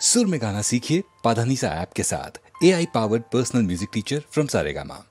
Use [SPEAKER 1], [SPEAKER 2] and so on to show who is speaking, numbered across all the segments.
[SPEAKER 1] सुर में गाना सीखिए पाधानीसा ऐप के साथ। AI powered personal music teacher from Saregama.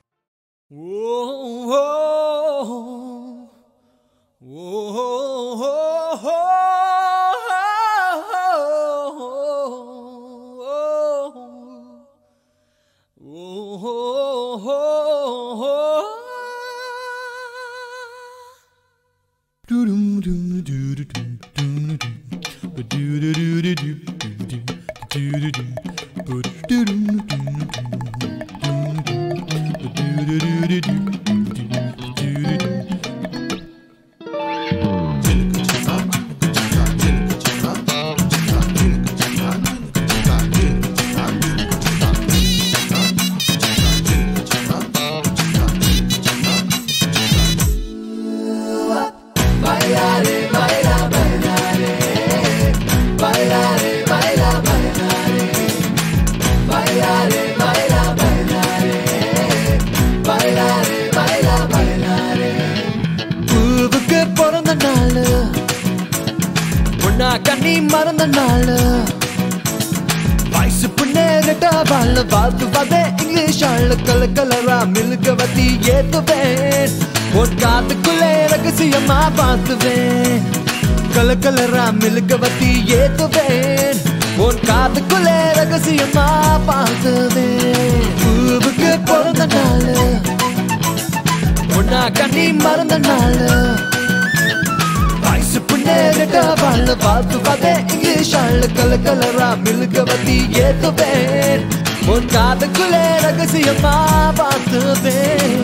[SPEAKER 2] கண்ணி மறந்த நாள் வயசு புண்ணேறிட்ட வாழ் வாழ்த்து வதே இங்கிலீஷ் ஆள் கலரா மில்கவதி ஏத்துவேன் உன் காத்துக்குள்ளே ரகசியமா பார்த்துவேன் கலரா மில்கவதி ஏத்துவேன் உன் காத்துக்குள்ளே ரகசியமா பார்த்துவேன் பூவுக்கு பிறந்த நாள் உன்னா கண்ணி மறந்த நாள் வயசு புண்ணேறிட்ட வாழ் வாழ்த்து வதே இங்கிலீஷ் ஆள் கலரா மில்கவதி ஏத்துவேன் உன் காதுக்குள்ளே ரகசியமா பார்த்துவேன்.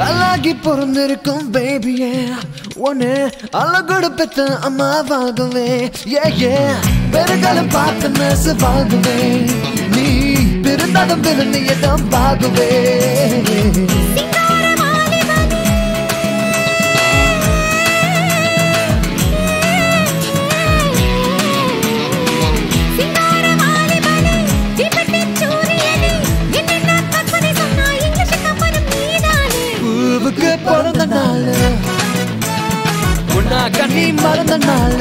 [SPEAKER 2] அழகி பொருந்திருக்கும் பேபியே ஒன்னு அழகோடு பெத்த அம்மாவாகவே ஏ பெருகாலம் பார்த்து நெசவாகவே நீ பிறந்தாலும் பிறந்த இடம் பாகவே பிறந்த நாள் உன்னா கண்ணி மறந்த நாள்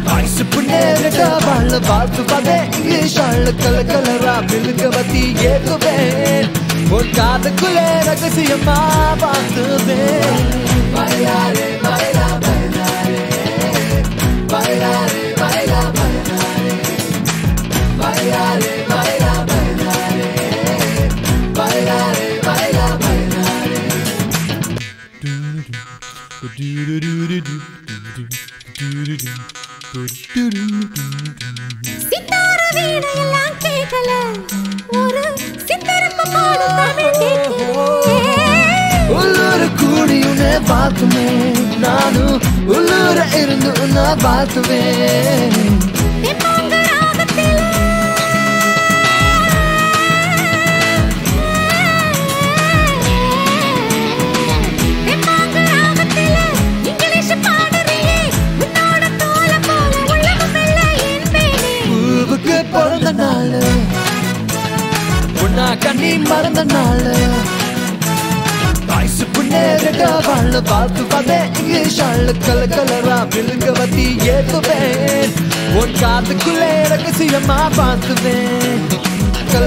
[SPEAKER 2] வயசு புண்ணேறிட்ட வாழ் வாழ்த்து வதே இங்கிலீஷ் ஆள் கலரா மில்கவதி ஏத்துவேன் உன் காதுக்குள்ளே ரகசியமா பார்த்துவேன். பைலாரே பைலா பைலாரே பைலாரே பைலா பைலாரே பைலாரே பைலா பைலாரே பைலாரே பைலா
[SPEAKER 3] சித்தார வீணையெல்லாம் கேட்கல ஒரு சித்தரப்பு பாடும் தமிழ் கேட்கல
[SPEAKER 2] உள்ளூர் கூடி உன்னை பார்த்துமே நானும் உள்ளூர இருந்து உன்னை பார்த்துவேன். பிறந்த நாள் உன்னா கண்ணி மறந்த நாள் வயசு புண்ணேறிட்ட வாழ் வாழ்த்து வதே இங்கிலீஷ் ஆள் கலரா மில்கவதி ஏத்துவேன் உன் காதுக்குள்ளே ரகசியமா பார்த்துவேன்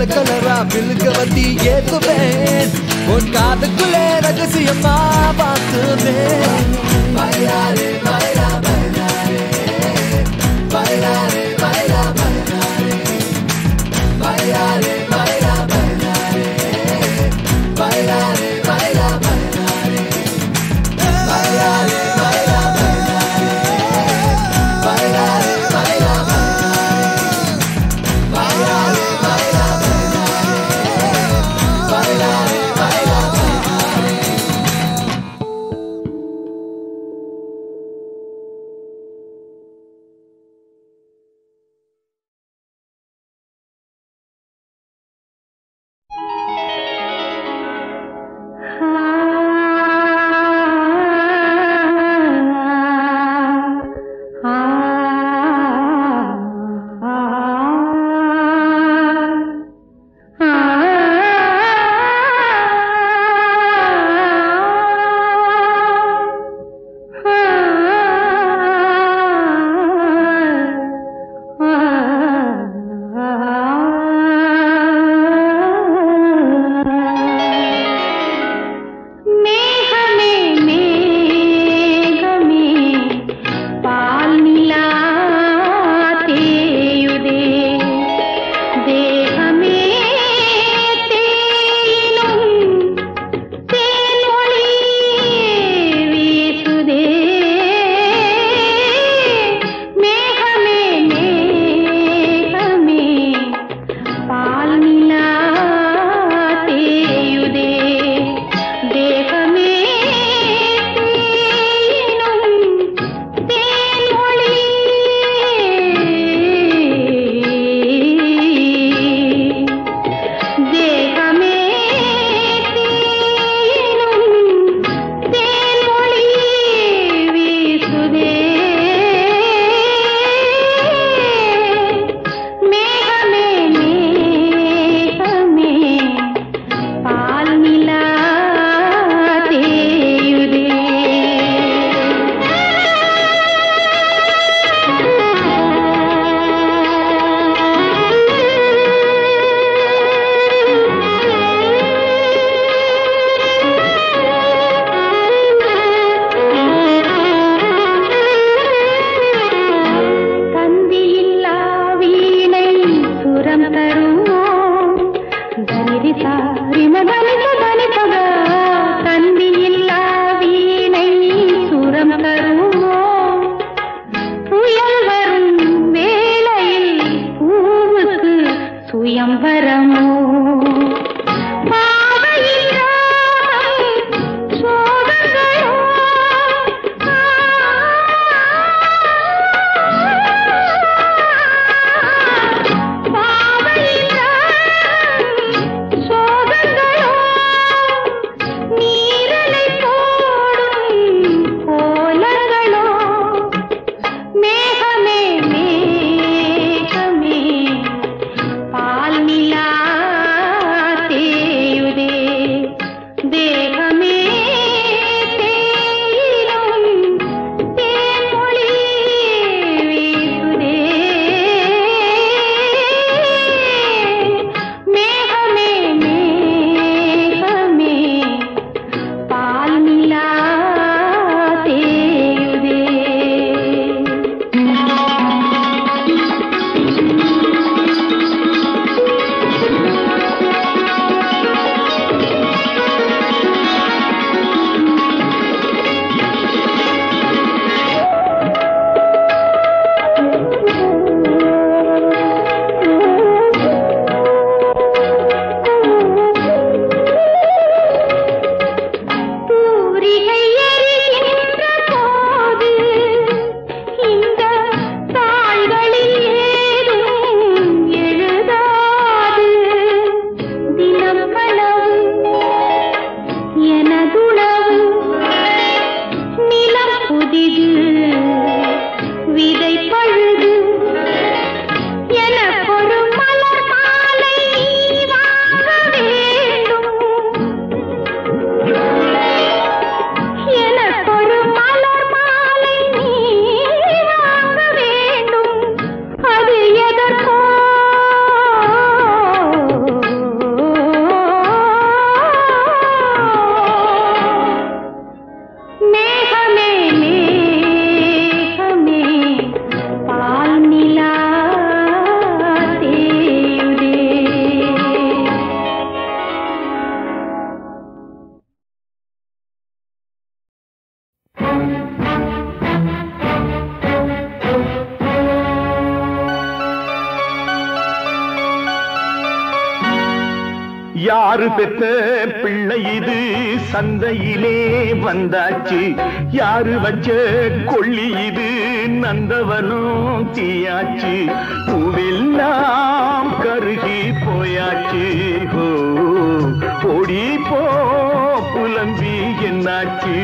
[SPEAKER 2] கலரா மில்கவதி ஏத்துவேன் உன் காதுக்குள்ளே ரகசியமா பார்த்துவேன். பைலாரே பைலா பைலாரே பைலாரே பைலா பைலாரே பைலாரே பைலா பைலாரே பைலாரே பைலா பைலாரே பைலாரே பைலா பைலாரே பைலாரே பைலா பைலாரே பைலா பைலாரே பைலா பைலாரே
[SPEAKER 3] இது விதை பழுது எனக்கொரு மலர் மாலை வாங்க வேண்டும் எனக்கொரு மலர் மாலை நீ வாங்க வேண்டும் அது எதற்கோ மேகமே மேகமே பால் நிலா தேயுதே
[SPEAKER 4] யாரு பெத்த பிள்ளை இது சந்தையிலே வந்தாச்சு யாரு வச்ச கொள்ளி இது நந்தவனும் தீயாச்சு பூவெல்லாம் கருகி போயாச்சு ஹோ ஓடி போ புலம்பி என்னாச்சு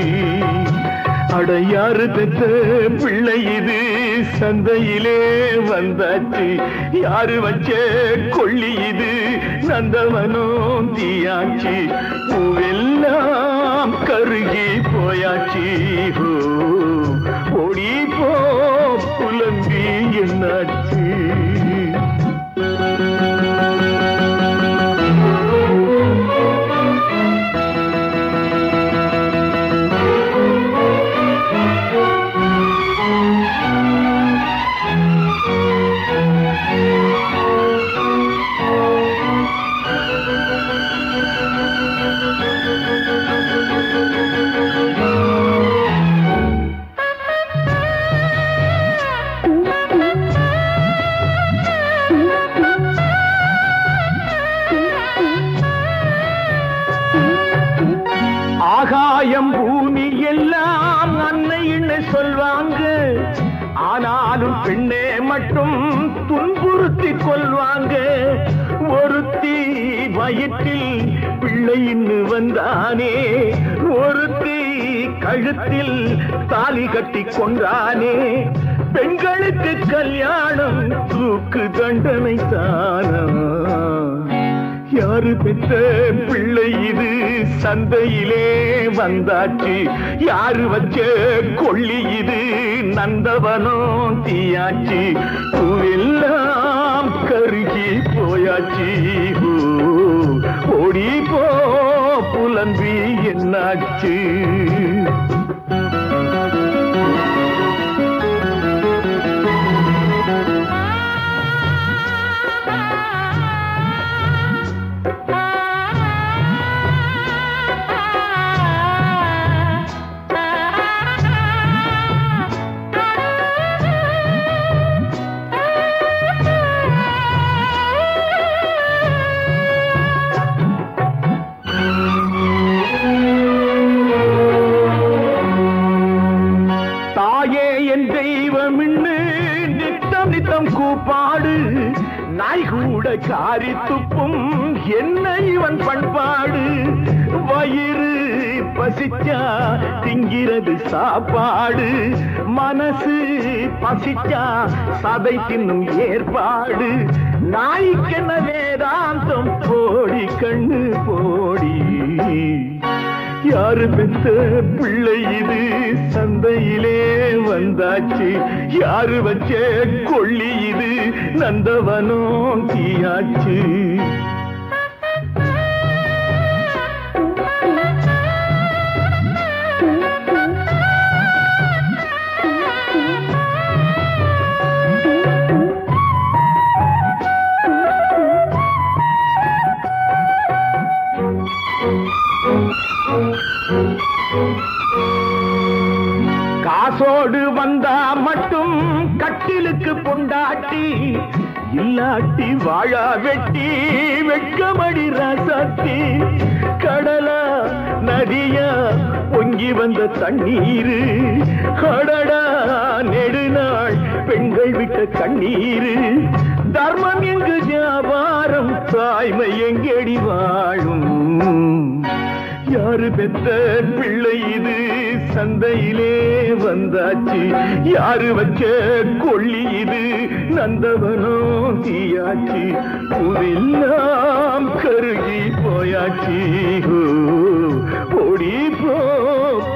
[SPEAKER 4] அடையாறு பெத்த பிள்ளை இது சந்தையிலே வந்தாச்சு யாரு வச்ச கொள்ளி இது நந்தவனும் தீயாச்சு பூவெல்லாம் கருகி போயாச்சு ஹோ ஓடி போ புலம்பி என்னாச்சு ஆகாயம் பூமி எல்லாம் அன்னைன்னு சொல்வாங்க ஆனாலும் பெண்ணே மட்டும் துன்புறுத்தி கொள்வாங்க ஒருத்தி வயிற்றில் பிள்ளைன்னு வந்தானே ஒருத்தி கழுத்தில் தாலி கட்டி கொண்டானே பெண்களுக்கு கல்யாணம் தூக்கு தண்டனை தானா யாரு பெற்ற பிள்ளை இது சந்தையிலே வந்தாச்சு யாரு வச்ச கொள்ளி இது நந்தவனம் தீயாச்சு பூவெல்லாம் கருகி போயாச்சு ஓடி போ புலம்பி என்னாச்சு நித்தம் கூப்பாடு நாய் கூட காரி துப்பும் என்ன இவன் பண்பாடு வயிறு பசிச்சா திங்கிறது சாப்பாடு மனசு பசிச்சா சதை தின்னும் ஏற்பாடு நாய்க்கென்ன வேதாந்தம் போடி கண்ணு போடி யாரு பெத்த பிள்ளை இது சந்தையிலே வந்தாச்சு யாரு வச்ச கொள்ளி இது நந்தவனம் தீயாச்சு காசோடு வந்தா மட்டும் கட்டிலுக்கு பொண்டாட்டி இல்லாட்டி வாழா வெட்டி வெட்கமடி ராசாத்தி கடலா நதியா பொங்கி வந்த தண்ணீரு கடடா நெடுநாள் பெண்கள் விட்ட கண்ணீரு தர்மம் எங்கு வியாபாரம் தாய்மை எங்கேடி வாழும் யாரு பெத்த பிள்ளை இது சந்தையிலே வந்தாச்சு. யாரு வச்ச கொள்ளி இது நந்தவனம் தீயாச்சு. புதில்லாம் கருகி போயாச்சு. ஓடி போ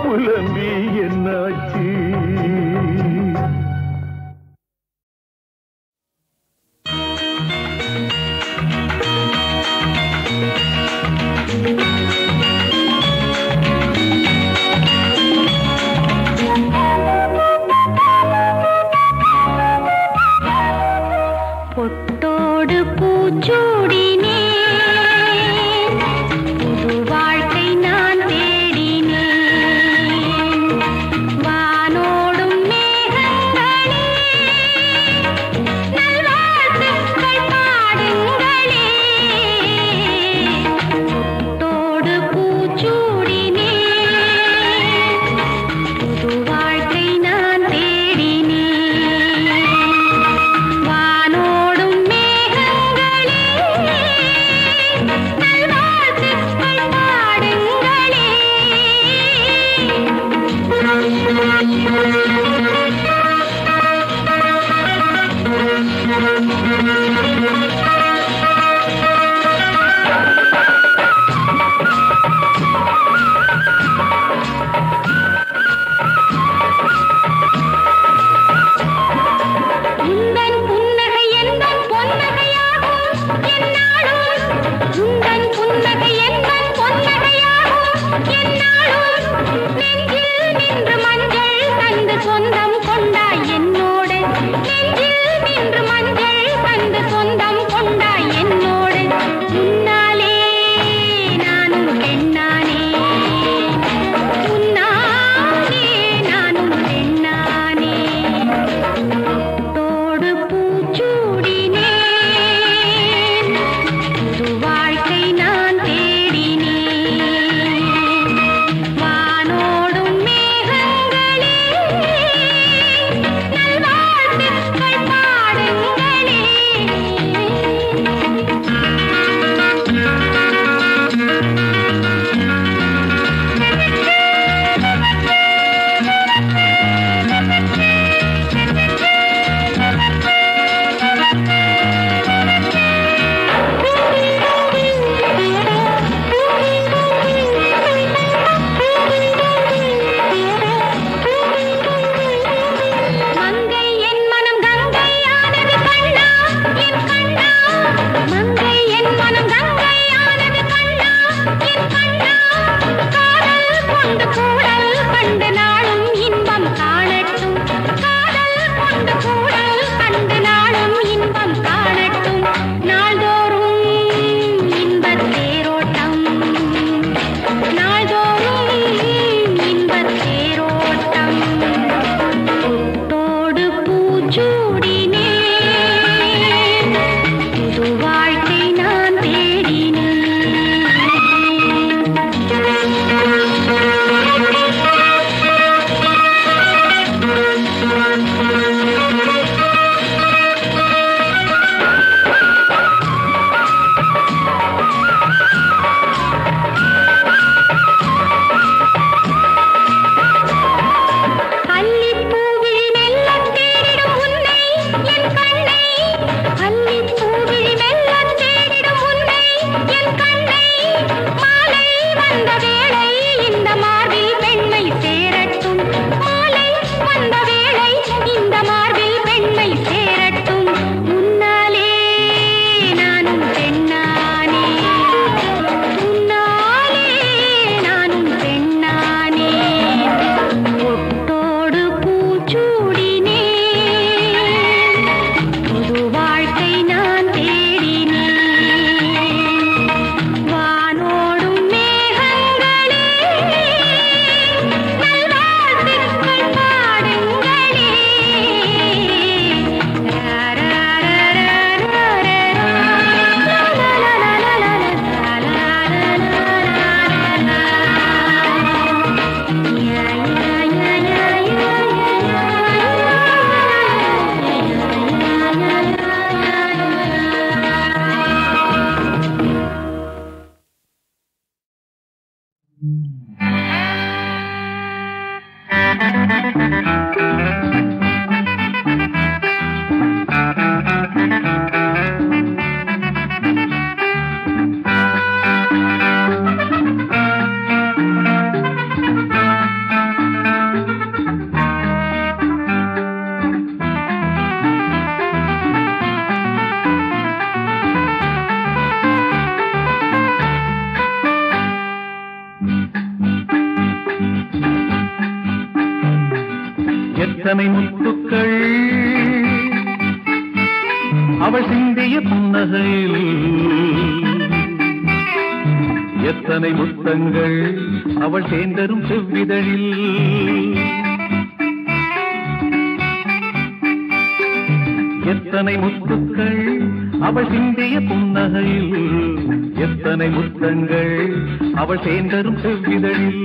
[SPEAKER 4] புலம்பி என்னாச்சு.
[SPEAKER 3] பொட்டோடு பூச்சூடினே புது வாழ்க்கை நான் தேடினேன். வானோடும் மேகங்கள்
[SPEAKER 4] எத்தனை முத்துக்கள் அவள் சிந்திய புன்னகையில், எத்தனை முத்தங்கள் அவள் சேர்ந்தரும் செவ்விதழில். எத்தனை முத்துக்கள் அவள் சிந்திய புன்னகையில், எத்தனை முத்தங்கள் அவள் சேர்ந்தரும் செவ்விதழில்.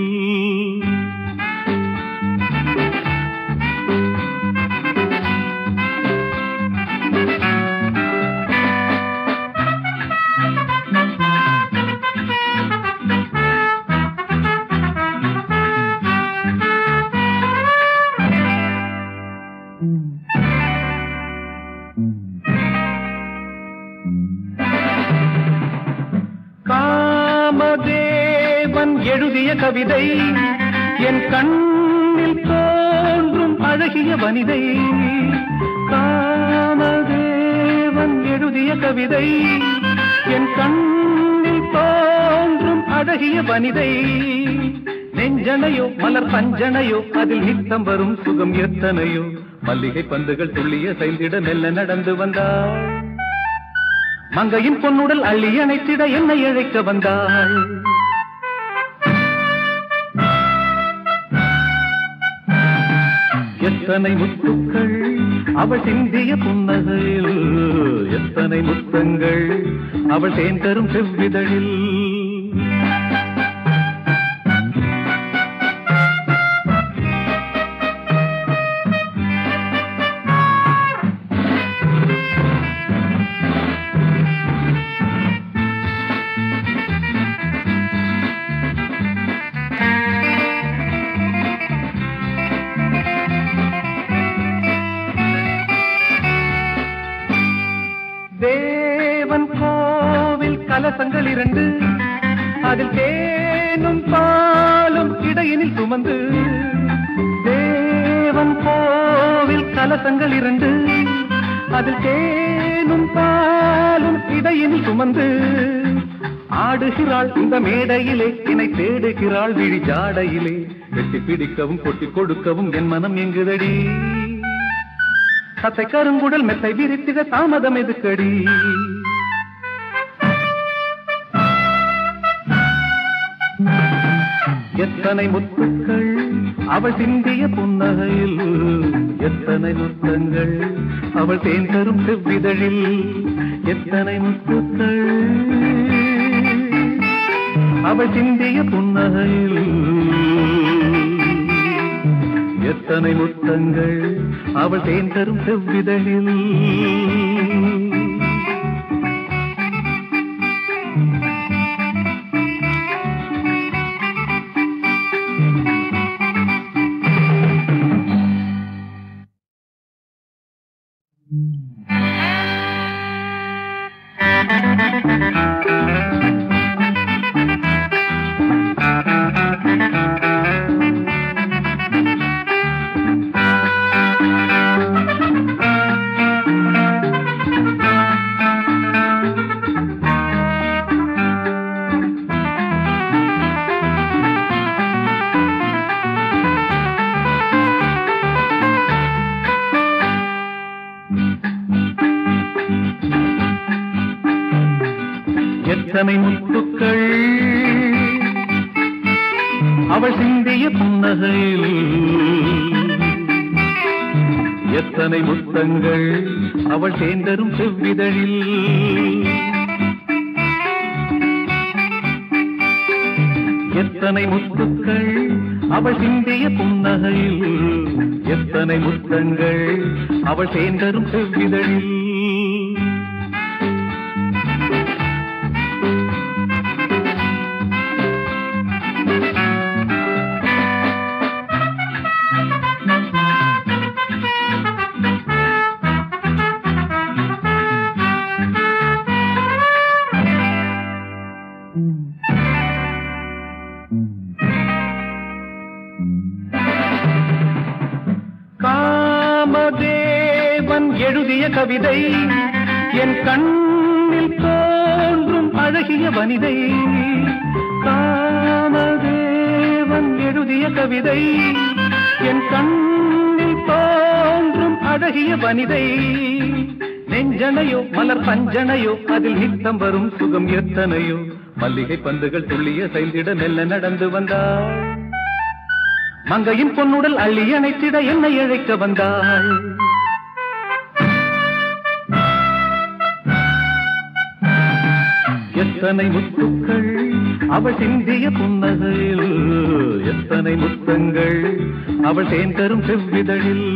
[SPEAKER 4] காமதேவன் எழுதிய கவிதை என் கண்ணில் தோன்றும் அழகிய வனிதை. காமதேவன் எழுதிய கவிதை என் கண்ணில் தோன்றும் அழகிய வனிதை. நெஞ்சனையோ மலர் பஞ்சனையோ அதில் நித்தம் வரும் சுகம் எத்தனையோ. மல்லிகை பந்துகள் துள்ளிய செயல்திட மெல்ல நடந்து வந்தாள். மங்கையின் பொன்னுடல் அள்ளி அணைத்திட என்னை இழைக்க வந்தாள். எத்தனை முத்துக்கள் அவள் சிந்திய புன்னகையில், எத்தனை முத்தங்கள் அவள் சேர்ந்தரும் செவ்விதழில். தேவன் கோவில் கலசங்கள் 2, அதில் தேனும் பாலும் இடையினில் சுமந்து. தேவன் கோவில் கலசங்கள் 2, அதில் தேனும் பாலும் இடையினில் சுமந்து. ஆடுகிறாள் இந்த மேடையிலே, என்னை தேடுகிறாள் விழி ஜாடையிலே. வெட்டி பிடிக்கவும் கொட்டி கொடுக்கவும் என் மனம் எங்குதடி. சத்தை கருங்குடல் மெத்தை விரித்திட தாமதம் எதுக்கடி. எத்தனை முத்துக்கள் அவள் சிந்திய புன்னகையில், எத்தனை முத்தங்கள் அவள் தேர்ந்தரும் செவ்விதழில். எத்தனை முத்துக்கள் அவள் சிந்திய புன்னகையில், எத்தனை முத்தங்கள் அவள் தேர்ந்தரும் செவ்விதழில். எத்தனை முத்துக்கள் அவள் சிந்திய புன்னகையில், எத்தனை முத்தங்கள் அவள் சேர்ந்தரும் செவ்விதழில். எத்தனை முத்துக்கள் அவள் சிந்திய புன்னகையில், எத்தனை முத்தங்கள் அவள் சேர்ந்தரும் செவ்விதழில். காமதேவன் எழுதிய கவிதை என் கண்ணில் தோன்றும் அழகிய வனிதை. காமதேவன் எழுதிய கவிதை என் கண்ணில் அழகிய வனிதை. நெஞ்சனையோ மலர் பஞ்சனையோ அதில் நித்தம் வரும் சுகம் எத்தனையோ. மல்லிகை பந்துகள் துள்ளிய செய்திட மெல்ல நடந்து வந்தாள். மங்கையின் பொன்னுடல் அள்ளி அணைத்திட என்னை அழைக்க வந்தாள். எத்தனை முத்துக்கள் அவள் சிந்திய புன்னகையில், எத்தனை முத்தங்கள் அவள் தேன் தரும் செவ்விதழில்.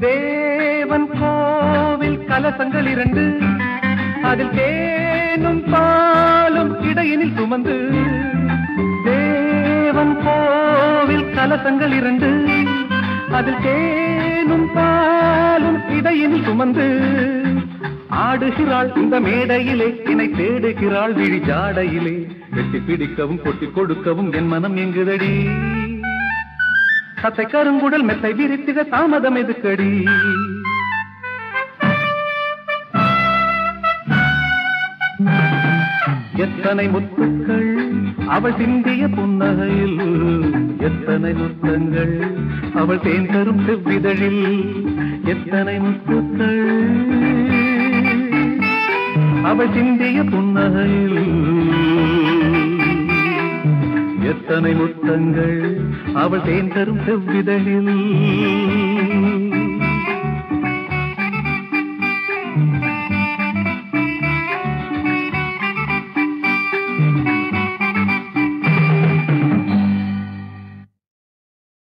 [SPEAKER 4] தேவன் கோவில் கலசங்கள் 2, அதில் தேனும் பாலும் இடையினில் சுமந்து. தேவன் கோவில் கலசங்கள் 2, அதில் தேனும் பாலும் இடையினில் சுமந்து. ஆடுகிறாள் இந்த மேடையிலே, என்னை தேடுகிறாள் விழி ஜாடையிலே. வெட்டி பிடிக்கவும் கொட்டி கொடுக்கவும் என் மனம் எங்குதடி. சத்தை கருங்குடல் மெத்தை விரித்திட தாமதம் எதுக்கடி. எத்தனை முத்துக்கள் அவள் சிந்திய புன்னகையில், எத்தனை முத்தங்கள் அவள் தேன் தரும் செவ்விதழில். எத்தனை முத்துக்கள் அவள் சிந்திய புன்னகையில், எத்தனை முத்தங்கள் அவள் தேன் தரும் செவ்விதழில்.